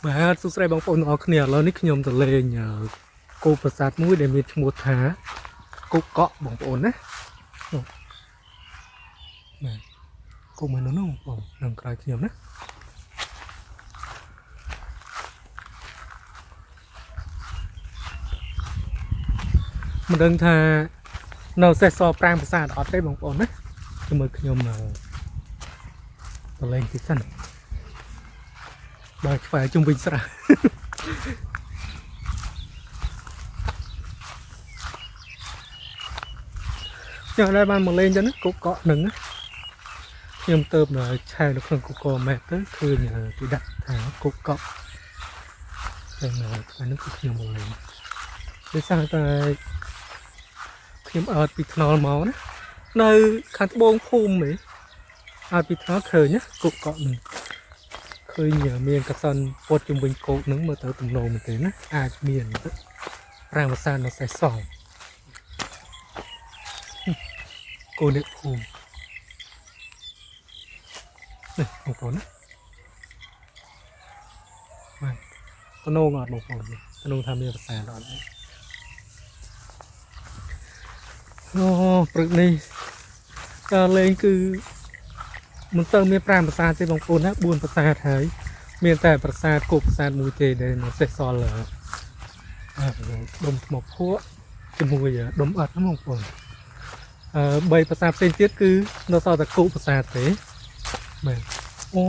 បាទសួស្តីបងប្អូនទាំងអស់គ្នាឥឡូវនេះខ្ញុំទៅលេងគោប្រាសាទមួយដែលមានឈ្មោះថាគោកក់បងប្អូនណាបាទគោមួយនោះបងប្អូននៅក្រៅខ្ញុំណាមិនដឹងថានៅសេះសប្រាង្គប្រាសាទអត់ទេបងប្អូនណាមើលខ្ញុំទៅលេងទីសិនបាទឆ្វែជុំវិញស្រះខ្ញុំដែរបានមកលេងចឹងណាគោកក់នឹងខ្ញុំទៅឆែនៅក្នុង Google Map ទៅឃើញគេដាក់ថាគោកក់ហើយថ្ងៃនេះគឺខ្ញុំមកលេងដោយសារតែខ្ញុំអត់ពីថ្នល់មកណានៅខាងត្បូងភូមិហ៎អត់ពីថ្នល់ឃើញណាគោកក់នឹងឃើញមានកសិនពត់ជំវិញគោកនឹងមើលទៅទំនោរមែនទេណាអាចមានប្រាង្គប្រាសាទនៅសេះសល់គោអ្នកភូមិនេះបងប្អូនណាបាទទំនោរអត់បងប្អូនទំនោរថាមានប្រាសាទអត់អូព្រឹកនេះដល់លេងគឺមិនទៅមាន5ប្រាសាទទេបងប្អូនណា4ប្រាសាទហើយមានតែប្រាសាទគោកប្រាសាទមួយទេដែលនៅសេះសល់ដុំថ្មភក់ជាមួយដុំអត់ហ្នឹងបងប្អូន3ប្រាសាទផ្សេងទៀតគឺនៅសល់តែគោកប្រាសាទទេបាទអូ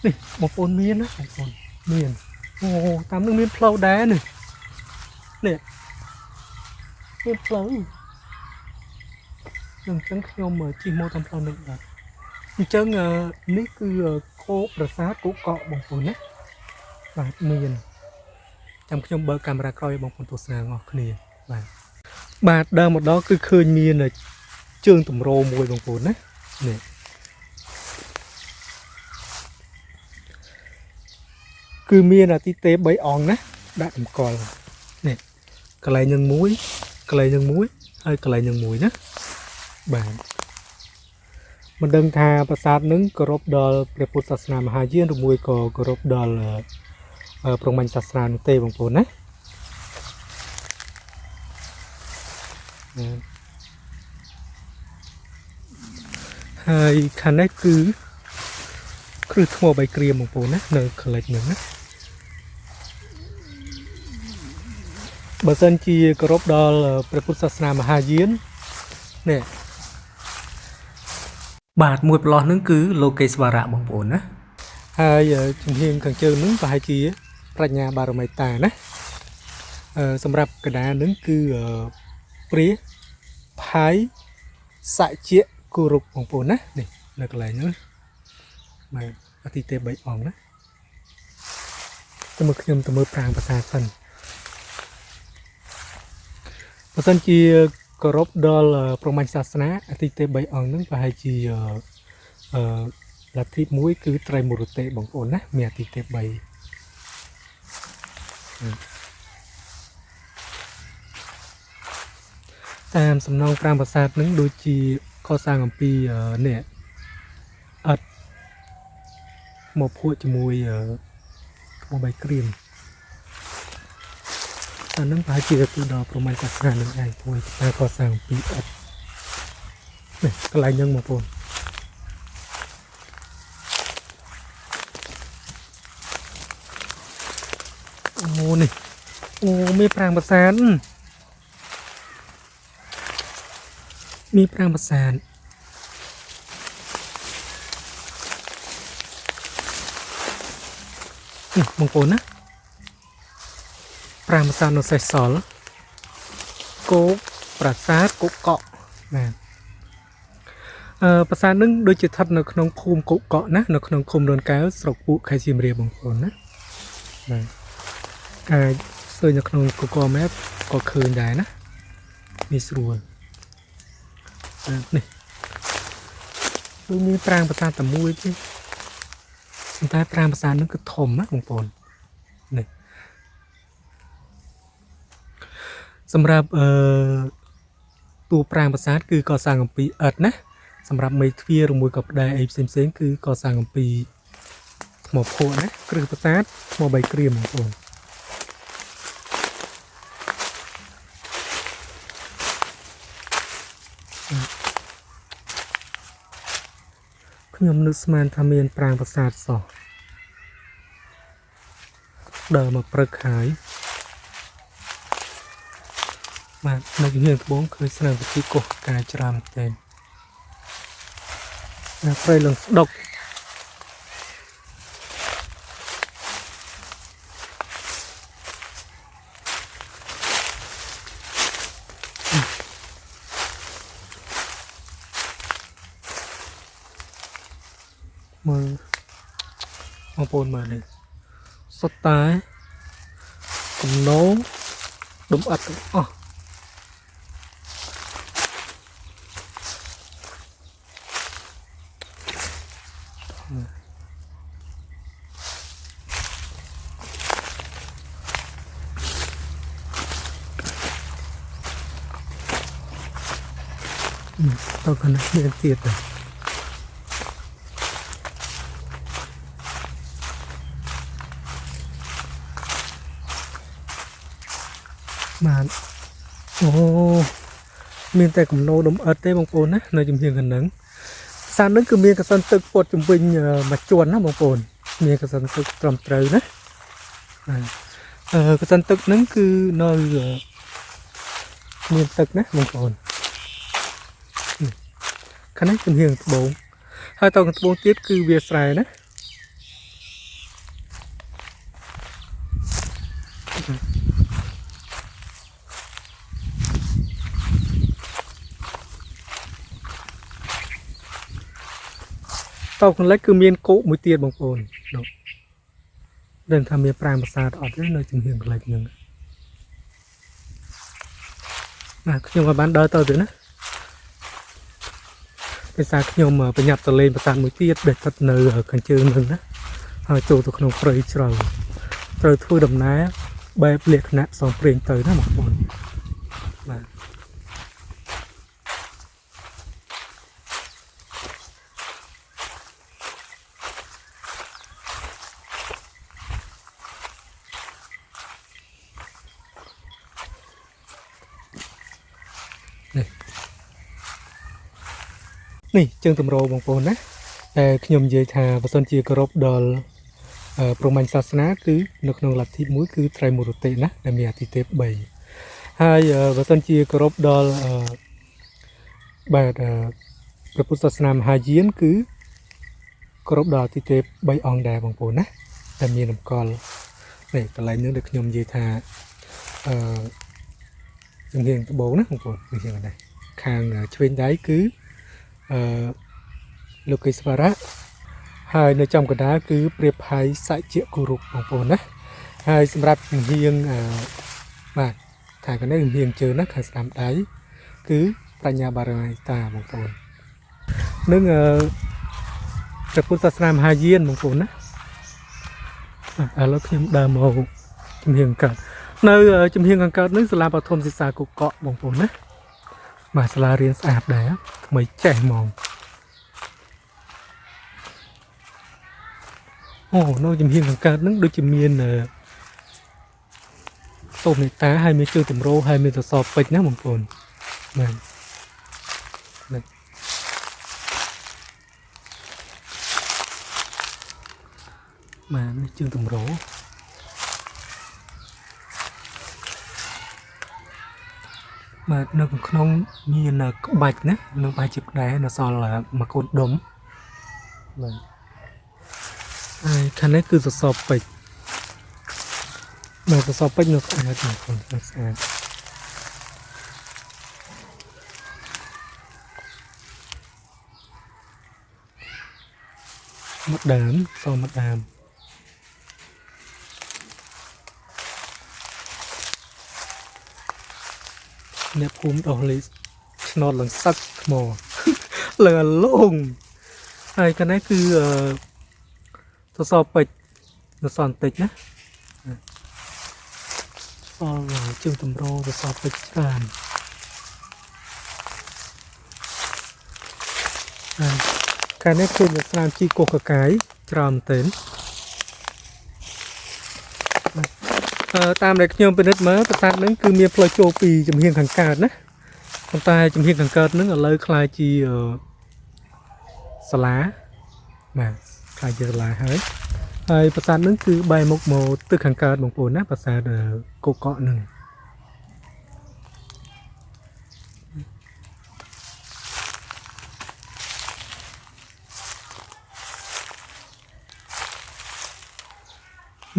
នេះបងប្អូនមានណាបងប្អូនមានអូតាមនឹងមានផ្លូវដែរនេះមានផ្លូវអញ្ចឹងខ្ញុំជិះម៉ូតាមផ្លូវនេះបាទអញ្ចឹងនេះគឺគោកប្រាសាទគោកក់បងប្អូនណាបាទមានចាំខ្ញុំបើកកាមេរ៉ាក្រោយឲ្យបងប្អូនទស្សនាអស់គ្នាបាទដើរមកដល់គឺឃើញមានជើងតម្រមួយបងប្អូនណានេះគឺមានអាទិទេព3អង្គណាដាក់តម្កល់នេះកន្លែងនឹងមួយកន្លែងនឹងមួយហើយកន្លែងនឹងមួយណាបាទមិនដឹងថាប្រាសាទនឹងគោរពដល់ព្រះពុទ្ធសាសនាមហាយានឬមួយក៏គោរពដល់ព្រហ្មញ្ញសាសនានោះទេបងប្អូនណាហើយខាងនេះគឺគ្រឹះថ្ម3គ្រាមបងប្អូនណានៅក្លេចនឹងណាបើសិនជាគោរពដល់ព្រះពុទ្ធសាសនាមហាយាននេះបាទមួយប្រឡោះនឹងគឺលោកេស្វរៈបងប្អូនណាហើយជំនាញខាងជើងនឹងប្រហែលជាប្រាជ្ញាបារមីតាណាសម្រាប់កដានឹងគឺព្រះផៃសច្ចៈគោរពបងប្អូនណានេះនៅកន្លែងហ្នឹងបាទអតិទេព3អង្គណាតែមកខ្ញុំទៅមើលប្រាង្គប្រាសាទសិនបើសិនជាគោរពដល់ព្រហ្មញ្ញសាសនាអតិទេព3អង្គហ្នឹងប្រហែលជាលទ្ធិមួយគឺត្រៃមុរតេបងប្អូនណាមានអតិទេព3តាមសំណងប្រាង្គប្រាសាទហ្នឹងដូចជាកសាងអំពីនេះអត់មកភក់ជាមួយថ្ម3គ្រាមអានឹងប្រហែលជាគឺដល់ព្រហ្មញ្ញសាសនានឹងឯងមួយតែកសាងអំពីអត់នេះកន្លែងហ្នឹងបងប្អូនអូនេះអូមានប្រាង្គប្រាសាទមានប្រាង្គប្រាសាទបងប្អូនណាប្រាង្គប្រាសាទនៅសេះសល់គោកប្រាសាទគោកក់បាទប្រាសាទនឹងដូចជាស្ថិតនៅក្នុងភូមិគោកក់ណានៅក្នុងឃុំរួនកែវស្រុកពួកខេត្តសៀមរាបបងប្អូនណាបាទអាចសើចនៅក្នុង Google Map ក៏ឃើញដែរណានេះស្រួលនេះដូចមានប្រាង្គប្រាសាទតែមួយទេតែប្រាង្គប្រាសាទនឹងគឺធំណាបងប្អូននេះសម្រាប់តួប្រាង្គប្រាសាទគឺកសាងអំពីឥដ្ឋណាសម្រាប់មេទ្វារឬមួយក៏ផ្តែរអីផ្សេងៗគឺកសាងអំពី ថ្មភក់ណាគ្រឹះប្រាសាទថ្ម3គ្រាមបងប្អូនខ្ញុំនឹកស្មានថាមានប្រាង្គប្រាសាទសោះដើរមកព្រឹកហើយបាទនៅជំនាញត្បូងឃើញស្នាមវិធីកោះកាយច្រើនតែព្រៃលងស្ដុកមើលបងប្អូនមើលនេះសុទ្ធតែកំណោងដុំអិតទាំងអស់តើកណ្ដាលមានទៀតទេបានអូមានតែកំណោដុំអិតទេបងប្អូនណានៅជំនាញខាងហ្នឹងសានហ្នឹងគឺមានកសិនទឹកពត់ជំវិញមួយជាន់ណាបងប្អូនមានកសិនទឹកត្រឹមត្រូវណាកសិនទឹកហ្នឹងគឺនៅមានទឹកណាបងប្អូនខាងនេះជំនាញត្បូងហើយតត្បូងទៀតគឺវាស្រែណាតខាងលិចគឺមានគោកមួយទៀតបងប្អូននោះដឹងថាមានប្រាង្គប្រាសាទអត់ទេនៅជំនាញខាងលិចហ្នឹងបាទខ្ញុំក៏បានដើរទៅទៀតណាដោយសារខ្ញុំប្រញាប់ទៅលេងប្រាសាទមួយទៀតដែលស្ថិតនៅខាងជើងហ្នឹងណាហើយចូលទៅក្នុងព្រៃជ្រៅត្រូវធ្វើដំណើរបែបលក្ខណៈផ្សងព្រេងទៅណាបងប្អូនបាទនេះជើងតម្រូវបងប្អូនណាតែខ្ញុំនិយាយថាបើសិនជាគោរពដល់ព្រហ្មញ្ញសាសនាគឺនៅក្នុងលទ្ធិមួយគឺត្រៃមូរតិណាដែលមានអធិទេព3ហើយបើសិនជាគោរពដល់បាទព្រះពុទ្ធសាសនាមហាយានគឺគោរពដល់អធិទេព3អង្គដែរបងប្អូនណាតែមានតម្កល់នេះកន្លែងនេះដែលខ្ញុំនិយាយថាជំនាញត្បូងណាបងប្អូននេះយ៉ាងណាខាងឆ្វេងដៃគឺលោកេស្វរៈហើយនៅចំកណ្ដាលគឺព្រាបហៃសច្ចៈគោរុបងប្អូនណាហើយសម្រាប់ជំនាញបាទខាងនេះជំនាញជើងណាខាងស្ដាំដៃគឺបញ្ញាបារមីតាបងប្អូននឹងព្រះពុទ្ធសាសនាមហាយានបងប្អូនណាឥឡូវខ្ញុំដើរមកជំនាញកើតនៅជំនាញខាងកើតនេះសាលាបឋមសិក្សាកុកកបងប្អូនណាបាទសាលារៀនស្អាតដែរថ្មីចេះហ្មងអូនៅជំនាញខាងកើតហ្នឹងដូចជាមានសូមមេតាហើយមានជើងតម្រូវហើយមានសសរពេជ្រណាបងប្អូនបាទបាទនេះជើងតម្រូវបាទនៅក្នុងមានក្បាច់ណានៅបាយជាផ្ដែនៅសល់មួយកូនដុំបាទហើយខាងនេះគឺសសរពេជ្របាទសសរពេជ្រនៅស្អាតបងប្អូនស្អាតមកដើមសមកដើមអ្នកភូមិដោះលេឆ្នោតឡើងសឹកថ្មលើលងហើយកាលនេះគឺសសរពេជ្រនៅសន្តិចណាសល់ជើងតម្រូវសសរពេជ្រច្រើនកាលនេះគឺស្នាមជីកោះកកាយច្រើនមែនទែន តាមដែលខ្ញុំពិនិត្យមើលប្រាសាទហ្នឹងគឺមានផ្លូវចូលពីចំហៀងខាងកើតណាប៉ុន្តែចំហៀងខាងកើតហ្នឹងឥឡូវខ្លាយជាសាលាបាទខ្លាយជាសាលាហើយប្រាសាទហ្នឹងគឺបែរមុខមកទិសខាងកើតបងប្អូនណាប្រាសាទគោកកហ្នឹង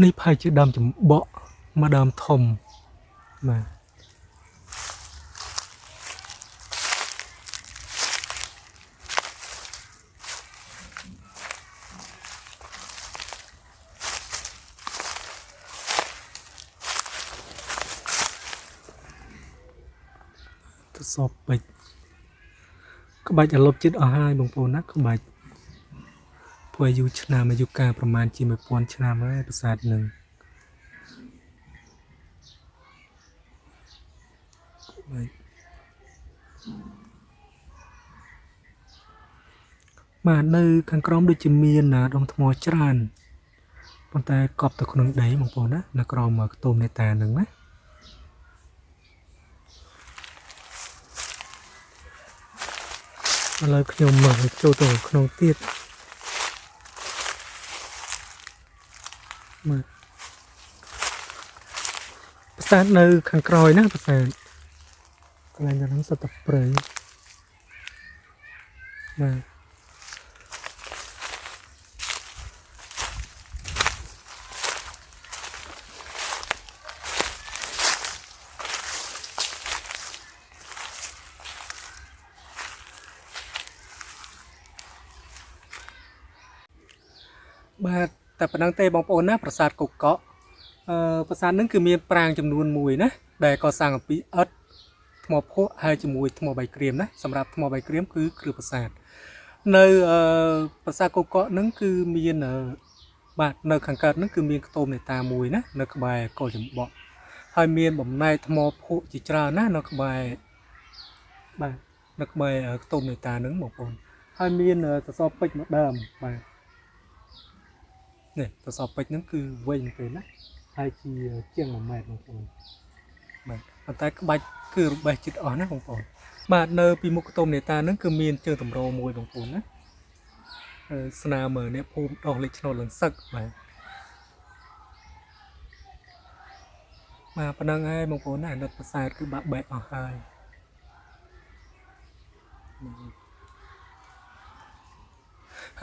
នេះផាយជាដើមចំបក់មកដើមធំបាទទៅសពពេជ្រក្បាច់អាលុបចិត្តអស់ហើយបងប្អូនណាក្បាច់ព្រោះអាយុឆ្នាំអាយុកាលប្រមាណជា1000ឆ្នាំហើយប្រាសាទនឹងបាទនៅខាងក្រោមដូចជាមានដុំថ្មច្រើនប៉ុន្តែកប់ទៅក្នុងដីបងប្អូនណានៅក្រោមខ្ទមនេតានឹងណាឥឡូវខ្ញុំមកចូលទៅក្នុងទៀតមើលប្រាសាទនៅខាងក្រោយណាប្រាសាទកន្លែងហ្នឹងសុទ្ធតែព្រៃបាទបាទតែប៉ុណ្្នឹងទេបងប្អូនណាប្រាសាទកុកកក់ប្រាសាទហ្នឹងគឺមានប្រាង្គចំនួន1ណាដែលកសាងអំពីឥដ្ឋថ្មភក់ហើយជាមួយថ្មបាយក្រៀមណាសម្រាប់ថ្មបាយក្រៀមគឺគ្រឹះប្រាសាទនៅប្រាសាទកុកកក់ហ្នឹងគឺមានបាទនៅខាងកើតហ្នឹងគឺមានខ្ទមនេតាមួយណានៅក្បែរកុលចំបក់ហើយមានបំណែកថ្មភក់ជាច្រើនណានៅក្បែរបាទនៅក្បែរខ្ទមនេតាហ្នឹងបងប្អូនហើយមានសសរពេជ្រមួយដើមបាទនេះសសរពេជ្រហ្នឹងគឺវែងពេកណាហើយជាង1ម៉ែត្របងប្អូនបាទប៉ុន្តែក្បាច់គឺរបេះចិត្តអស់ណាបងប្អូនបាទនៅពីមុខខ្ទមនេតាហ្នឹងគឺមានជើងតម្រមួយបងប្អូនណាស្នាមអ្នកភូមិដងលេខឆ្នោតលឹងសឹកបាទប៉ុណ្ណឹងហើយបងប្អូនណាអាណិតប្រាសាទគឺបាក់បែកអស់ហើយ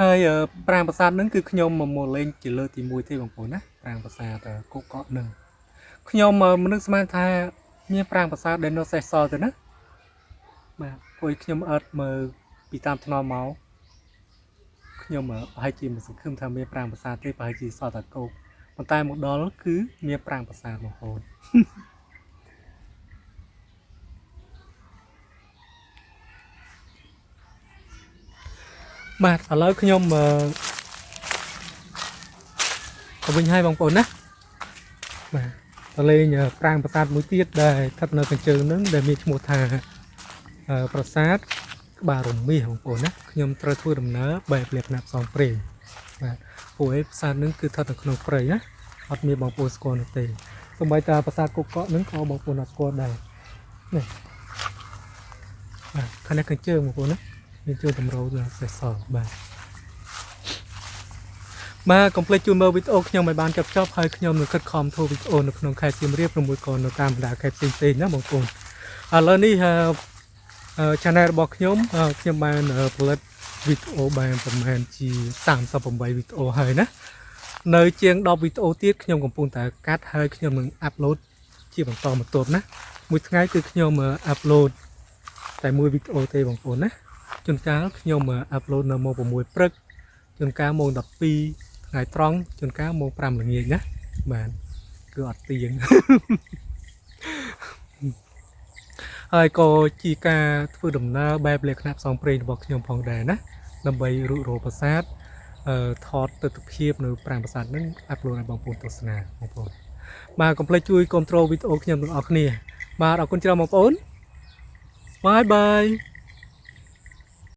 ហើយប្រាង្គប្រាសាទហ្នឹងគឺខ្ញុំមកលេងជាលើកទី1ទេបងប្អូនណាប្រាង្គប្រាសាទកុកកក់ហ្នឹងខ្ញុំមនុស្សស្មានថាមានប្រាង្គប្រាសាទដែលនៅសេសសល់ទៅណាបាទព្រោះខ្ញុំអត់មើលពីតាមថ្នមមកខ្ញុំប្រហែលជាមិនសង្ឃឹមថាមានប្រាង្គប្រាសាទទេប្រហែលជាសល់តែគោកប៉ុន្តែមកដល់គឺមានប្រាង្គប្រាសាទបងប្អូនបាទឥឡូវខ្ញុំទៅវិញហើយបងប្អូនណាបាទទៅលេងប្រាង្គប្រាសាទមួយទៀតដែលស្ថិតនៅកញ្ជើហ្នឹងដែលមានឈ្មោះថាប្រាសាទក្បាលរមាសបងប្អូនណាខ្ញុំត្រូវធ្វើដំណើរបែបលក្ខណៈផ្សងព្រេងបាទព្រោះឯប្រាសាទហ្នឹងគឺស្ថិតនៅក្នុងព្រៃណាអត់មានបងប្អូនស្គាល់នោះទេសូម្បីតែប្រាសាទកុកកក់ហ្នឹងក៏បងប្អូនអត់ស្គាល់ដែរនេះបាទខាងនេះកញ្ជើបងប្អូនណាមានជើងតម្រូវដល់សេសសល់បាទកុំភ្លេចជួយមើលវីដេអូខ្ញុំឲ្យបានចប់ហើយខ្ញុំនឹងខិតខំធ្វើវីដេអូនៅក្នុងខេត្តសៀមរាប6ក៏នៅតាមបណ្ដាខេត្តផ្សេងៗណាបងប្អូនឥឡូវនេះchannel របស់ខ្ញុំបានផលិតវីដេអូបានប្រហែលជា38វីដេអូហើយណានៅជាង10វីដេអូទៀតខ្ញុំកំពុងតែកាត់ហើយខ្ញុំនឹងអាប់ឡូតជាបន្តបន្ទាប់ណាមួយថ្ងៃគឺខ្ញុំអាប់ឡូតតែមួយវីដេអូទេបងប្អូនណាជួនកាលខ្ញុំអាប់ឡូតនៅម៉ោង6ព្រឹកជួនកាលម៉ោង12ថ្ងៃត្រង់ជួនកាលម៉ោង5ល្ងាចណាបាទគឺអត់ទៀងហើយក៏ជាការធ្វើដំណើរបែបលក្ខណៈផ្សងព្រេងរបស់ខ្ញុំផងដែរណាដើម្បីរុករកប្រាសាទថតទិដ្ឋភាពនៅប្រាង្គប្រាសាទហ្នឹងអាប់ឡូតឲ្យបងប្អូនទស្សនាបងប្អូនបាទកុំភ្លេចជួយគ្រប់គ្រងវីដេអូខ្ញុំទាំងអស់គ្នាបាទអរគុណច្រើនបងប្អូនបាយបាយ